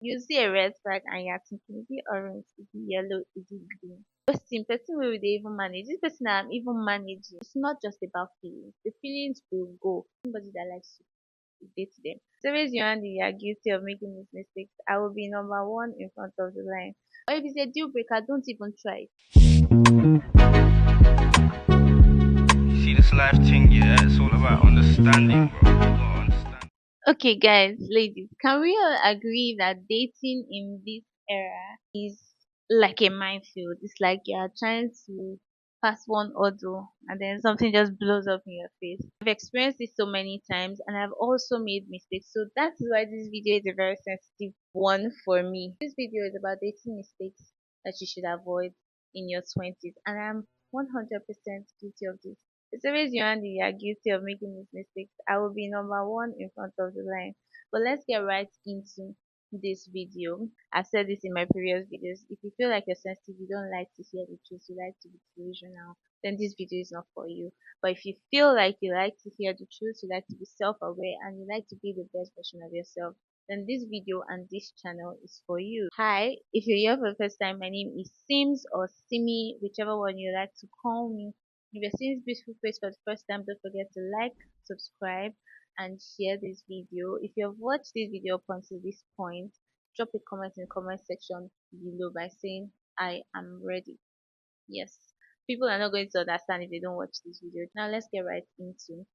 You see a red flag and you're thinking, is it orange, is it yellow, is it green? Person will they even manage. This person that I'm even managing. It's not just about feelings. The feelings will go. Somebody that likes to date them. So raise your hand if you are guilty of making these mistakes. I will be number one in front of the line. Or if it's a deal breaker, don't even try it. See this life thing, yeah, it's all about understanding, bro. You gotta understand. Okay, guys, ladies, can we all agree that dating in this era is like a minefield? It's like you are trying to pass one hurdle and then something just blows up in your face. I've experienced this so many times and I've also made mistakes. So that's why this video is a very sensitive one for me. This video is about dating mistakes that you should avoid in your 20s, and I'm 100% guilty of this. It's always you and you are guilty of making these mistakes. I will be number one in front of the line. But let's get right into this video. I've said this in my previous videos. If you feel like you're sensitive, you don't like to hear the truth, you like to be delusional, then this video is not for you. But if you feel like you like to hear the truth, you like to be self-aware, and you like to be the best version of yourself, then this video and this channel is for you. Hi, if you're here for the first time, my name is Sims or Simi, whichever one you like to call me. If you're seeing this beautiful face for the first time, don't forget to like, subscribe, and share this video. If you have watched this video up until this point, drop a comment in the comment section below by saying I am ready. Yes, people are not going to understand if they don't watch this video. Now let's get right into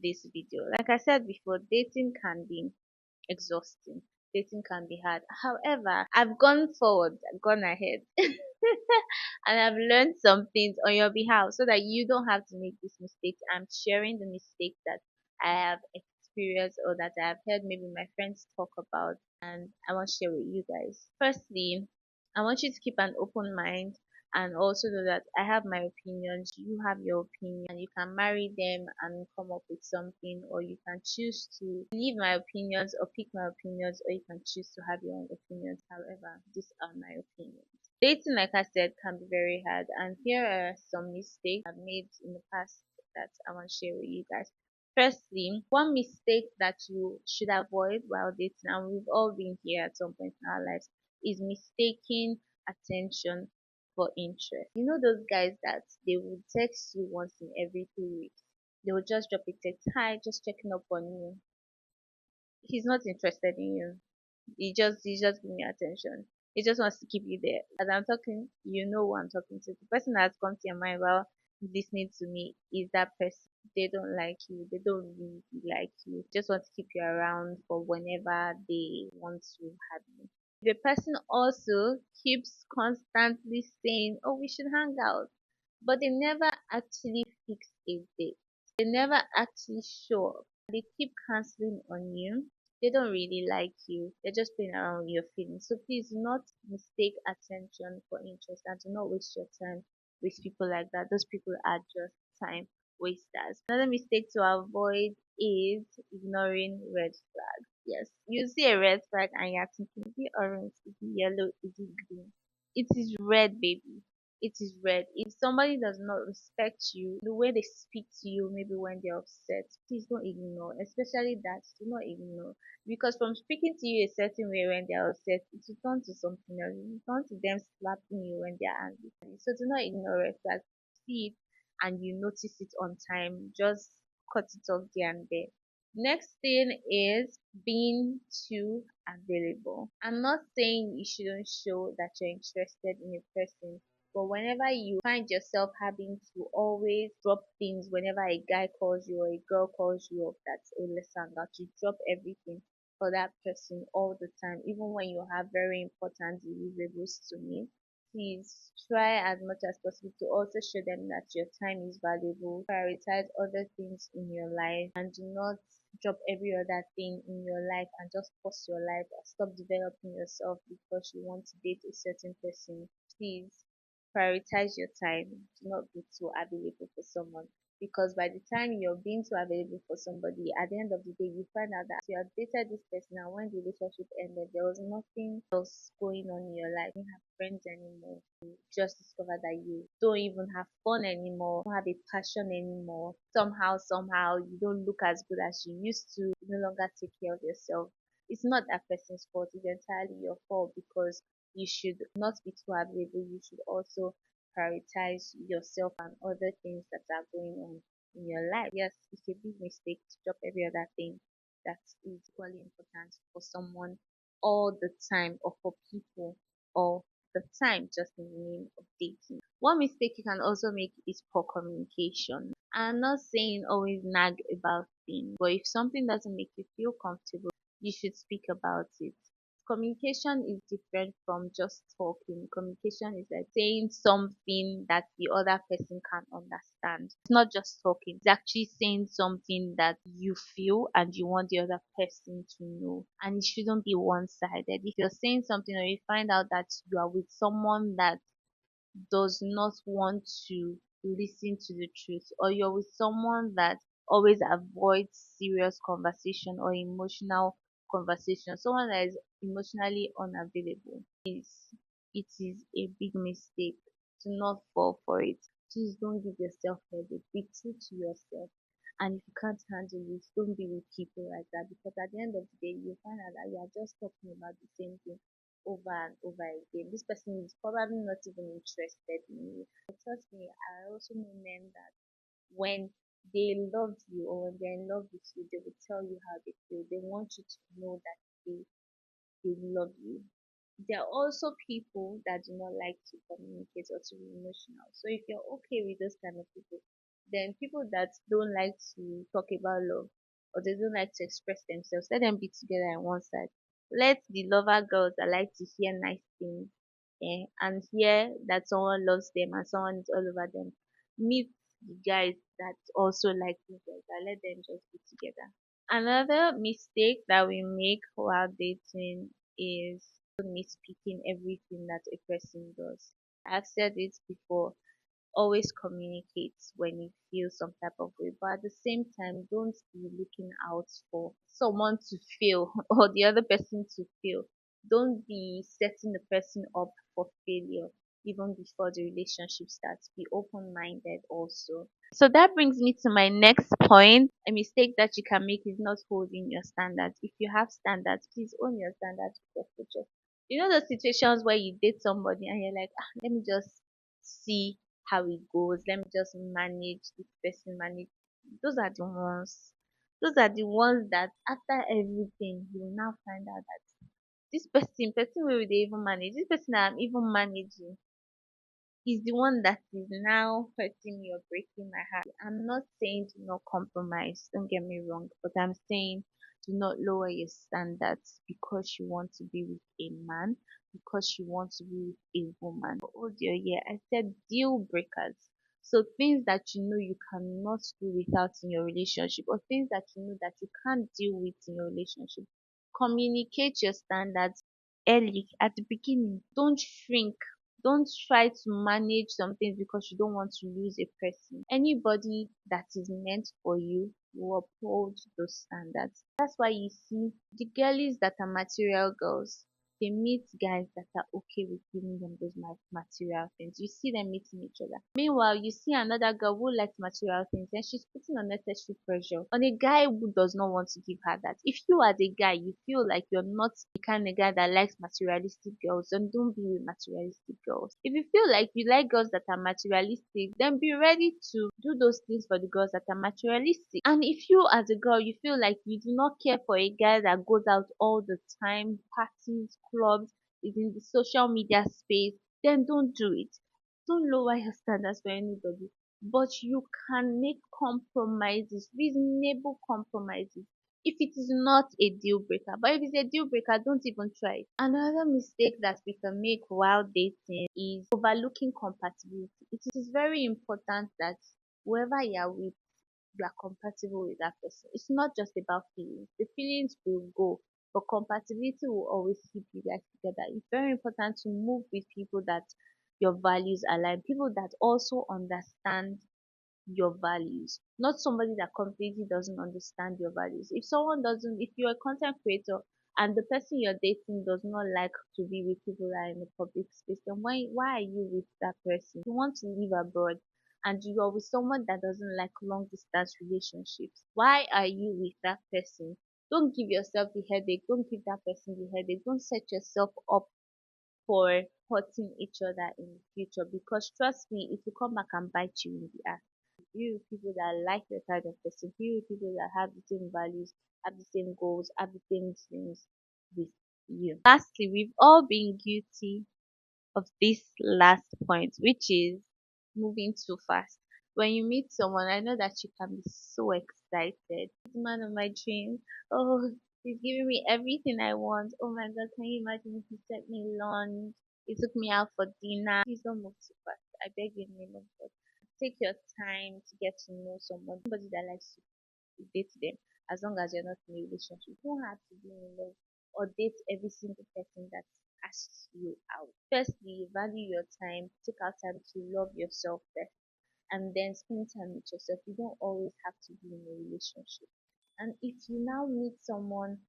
this video. Like I said before, dating can be exhausting. Dating can be hard. However, I've gone forward, I've gone ahead, and I've learned some things on your behalf so that you don't have to make these mistakes. I'm sharing the mistakes that I have experienced or that I have heard maybe my friends talk about, and I want to share with you guys. Firstly, I want you to keep an open mind and also know that I have my opinions, you have your opinion, and you can marry them and come up with something, or you can choose to leave my opinions or pick my opinions, or you can choose to have your own opinions. However, these are my opinions. Dating, like I said, can be very hard, and here are some mistakes I've made in the past that I want to share with you guys. Firstly, one mistake that you should avoid while dating, and we've all been here at some point in our lives, is mistaking attention for interest. You know those guys that they will text you once in every 2 weeks. They will just drop a text, hi, just checking up on you. He's not interested in you. He just give me attention. He just wants to keep you there. As I'm talking, you know who I'm talking to. The person that's come to your mind while listening to me is that person. They don't like you. They don't really like you. Just want to keep you around for whenever they want to have you. The person also keeps constantly saying, oh, we should hang out, but they never actually fix a date. They never actually show up. They keep canceling on you. They don't really like you. They're just playing around with your feelings. So please do not mistake attention for interest, and do not waste your time with people like that. Those people are just time wasters. Another mistake to avoid is ignoring red flags. Yes, you see a red flag and you're thinking, is it orange, is it yellow, is it green? It is red, baby. It is red. If somebody does not respect you, the way they speak to you, maybe when they're upset, please don't ignore. Especially that, do not ignore. Because from speaking to you a certain way when they're upset, it will turn to something else. It will turn to them slapping you when they're angry. So do not ignore red flags. See it and you notice it on time. Just cut it off there and there. Next thing is being too available. I'm not saying you shouldn't show that you're interested in a person, but whenever you find yourself having to always drop things whenever a guy calls you or a girl calls you up, that's a lesson that you drop everything for that person all the time, even when you have very important deliverables to meet. Please try as much as possible to also show them that your time is valuable. Prioritize other things in your life and do not drop every other thing in your life and just pause your life or stop developing yourself because you want to date a certain person. Please prioritize your time. Do not be too available for someone, because by the time you're being too available for somebody, at the end of the day you find out that you have dated this person and when the relationship ended there was nothing else going on in your life. You don't have friends anymore. You just discover that you don't even have fun anymore, don't have a passion anymore. Somehow you don't look as good as you used to. You no longer take care of yourself. It's not that person's fault, it's entirely your fault because you should not be too available. You should also prioritize yourself and other things that are going on in your life. Yes, it's a big mistake to drop every other thing that is equally important for someone all the time, or for people all the time, just in the name of dating. One mistake you can also make is poor communication. I'm not saying always nag about things, but if something doesn't make you feel comfortable, you should speak about it. Communication is different from just talking. Communication is like saying something that the other person can understand. It's not just talking, it's actually saying something that you feel and you want the other person to know. And it shouldn't be one sided. If you're saying something or you find out that you are with someone that does not want to listen to the truth, or you're with someone that always avoids serious conversation or emotional conversation, someone that is emotionally unavailable, it is a big mistake to not fall for it. Please don't give yourself headache. Be true to yourself. And if you can't handle it, don't be with people like that, because at the end of the day, you find out that you are just talking about the same thing over and over again. This person is probably not even interested in you. But trust me, I also know men that when they love you, or when they're in love with you, they will tell you how they feel. They want you to know that they love you. There are also people that do not like to communicate or to be emotional. So if you're okay with those kind of people, then people that don't like to talk about love, or they don't like to express themselves, let them be together on one side. Let the lover girls that like to hear nice things, and hear that someone loves them and someone is all over them, meet the guys that also like things like that. Let them just be together. Another mistake that we make while dating is nitpicking everything that a person does. I've said it before, always communicate when you feel some type of way, but at the same time, don't be looking out for someone to feel or the other person to feel. Don't be setting the person up for failure even before the relationship starts. Be open minded also. So that brings me to my next point. A mistake that you can make is not holding your standards. If you have standards, please own your standards with your future. You know those situations where you date somebody and you're like, let me just see how it goes. Let me just manage this person, manage. Those are the ones. Those are the ones that after everything you will now find out that this person will they even manage. This person that I'm even managing is the one that is now hurting me or breaking my heart. I'm not saying do not compromise, don't get me wrong, but I'm saying do not lower your standards because you want to be with a man, because you want to be with a woman. Oh dear, yeah, I said deal breakers. So things that you know you cannot do without in your relationship, or things that you know that you can't deal with in your relationship. Communicate your standards early at the beginning. Don't shrink. Don't try to manage some things because you don't want to lose a person. Anybody that is meant for you will uphold those standards. That's why you see the girlies that are material girls, they meet guys that are okay with giving them those material things. You see them meeting each other. Meanwhile, you see another girl who likes material things and she's putting unnecessary pressure on a guy who does not want to give her that. If you as a guy, you feel like you're not the kind of guy that likes materialistic girls, then don't be with materialistic girls. If you feel like you like girls that are materialistic, then be ready to do those things for the girls that are materialistic. And if you as a girl, you feel like you do not care for a guy that goes out all the time, parties, clubs, is in the social media space, then don't do it. Don't lower your standards for anybody, but you can make compromises, reasonable compromises, if it is not a deal breaker. But if it's a deal breaker, don't even try it. Another mistake that we can make while dating is overlooking compatibility. It is very important that whoever you are with, you are compatible with that person. It's not just about feelings. The feelings will go, but compatibility will always keep you guys together. It's very important to move with people that your values align, people that also understand your values, not somebody that completely doesn't understand your values. If someone doesn't, if you're a content creator and the person you're dating does not like to be with people that are in the public space, then why are you with that person? You want to live abroad and you are with someone that doesn't like long distance relationships. Why are you with that person? Don't give yourself the headache. Don't give that person the headache. Don't set yourself up for hurting each other in the future, because trust me, it will come back and bite you in the ass. Be with people that like your kind of person, be with people that have the same values, have the same goals, have the same dreams with you. Lastly, we've all been guilty of this last point, which is moving too fast. When you meet someone, I know that you can be so excited. The man of my dreams. Oh, he's giving me everything I want. Oh my god, can you imagine if he sent me lunch? He took me out for dinner. Please don't move too fast. I beg you in the name of God. Take your time to get to know someone. Somebody that likes to date them, as long as you're not in a relationship. You don't have to be in love or date every single person that asks you out. Firstly, value your time. Take out time to love yourself first, and then spend time with yourself. You don't always have to be in a relationship. And if you now meet someone,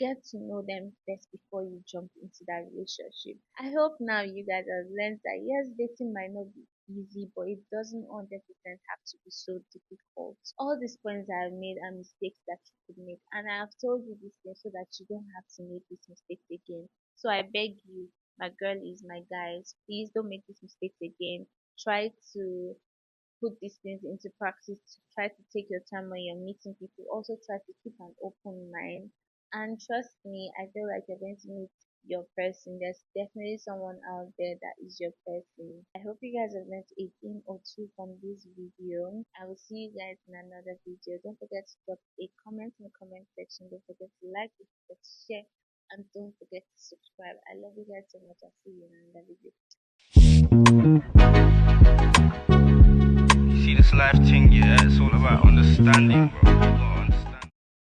get to know them first before you jump into that relationship. I hope now you guys have learned that yes, dating might not be easy, but it doesn't 100% have to be so difficult. All these points I have made are mistakes that you could make, and I have told you these things so that you don't have to make these mistakes again. So I beg you, my girlies, my guys, please don't make these mistakes again. Try to put these things into practice, to try to take your time when you're meeting people. Also try to keep an open mind. And trust me, I feel like you're going to meet your person. There's definitely someone out there that is your person. I hope you guys have learned a thing or two from this video. I will see you guys in another video. Don't forget to drop a comment in the comment section. Don't forget to like, don't forget to share, and don't forget to subscribe. I love you guys so much. I'll see you in another video. See this life thing, yeah, it's all about understanding, bro. You gotta